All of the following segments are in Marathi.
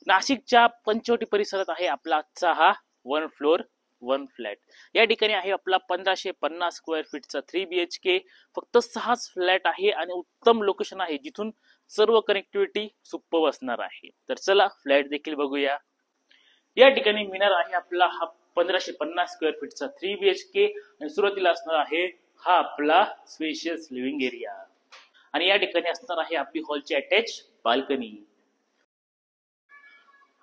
नाशिकच्या पंचवटी परिसरात आहे आपला आजचा हा 1 फ्लोअर 1 फ्लॅट. या ठिकाणी आहे आपला 1550 स्क्वेअर फीटचा 3 BHK. फक्त 6 फ्लॅट आहे आणि उत्तम लोकेशन आहे, जिथून सर्व कनेक्टिव्हिटी सुपर असणार आहे. तर चला फ्लॅट देखील बघूया. या ठिकाणी मिळणार आहे आपला हा 1550 स्क्वेअर फीटचा 3 BHK आणि सुरुवातीला असणार आहे हा आपला स्पेशियस लिव्हिंग एरिया. आणि या ठिकाणी असणार आहे आपली हॉलची अटॅच बाल्कनी.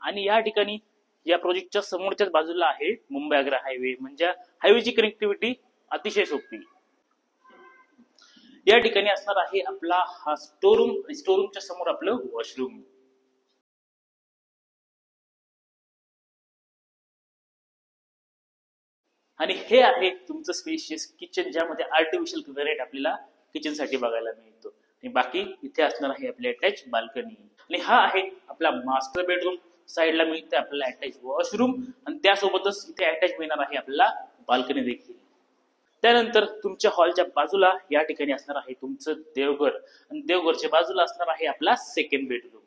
आणि या ठिकाणी या प्रोजेक्टच्या समोरच्याच बाजूला आहे मुंबई आग्रा हायवे, म्हणजे हायवेची कनेक्टिव्हिटी अतिशय सोपी. या ठिकाणी असणार आहे आपला हा स्टोरूम. स्टोरूमच्या समोर आपलं वॉशरूम. आणि हे आहे तुमचं स्पेशियस किचन, ज्यामध्ये आर्टिफिशियल ग्रेनाइट आपल्याला किचन साठी बघायला मिळतो. आणि बाकी इथे असणार आहे आपली अटॅच बाल्कनी. आणि हा आहे आपला मास्टर बेडरूम. साईडला मिळते आपल्याला अटॅच वॉशरूम आणि त्यासोबतच इथे अटॅच मिळणार आहे आपल्याला बाल्कनी देखील. त्यानंतर तुमच्या हॉलच्या बाजूला या ठिकाणी असणार आहे तुमचं देवघर आणि देवघरच्या बाजूला असणार आहे आपला सेकंड बेडरूम.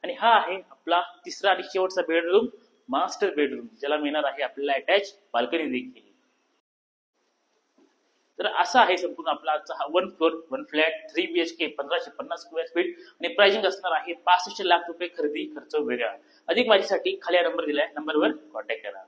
आणि हा आहे आपला तिसरा आणि शेवटचा बेडरूम, मास्टर बेडरूम, ज्याला मिळणार आहे आपल्याला अटॅच बाल्कनी देखील. तर असा आहे संपूर्ण आपला आजचा हा 1 floor 1 flat 3 BHK 1550 square feet. आणि प्राइसिंग असणार आहे 65 लाख रुपये खरेदी खर्च वेगळा. अधिक माहितीसाठी खाली नंबर दिलाय, नंबरवर कॉन्टॅक्ट करा.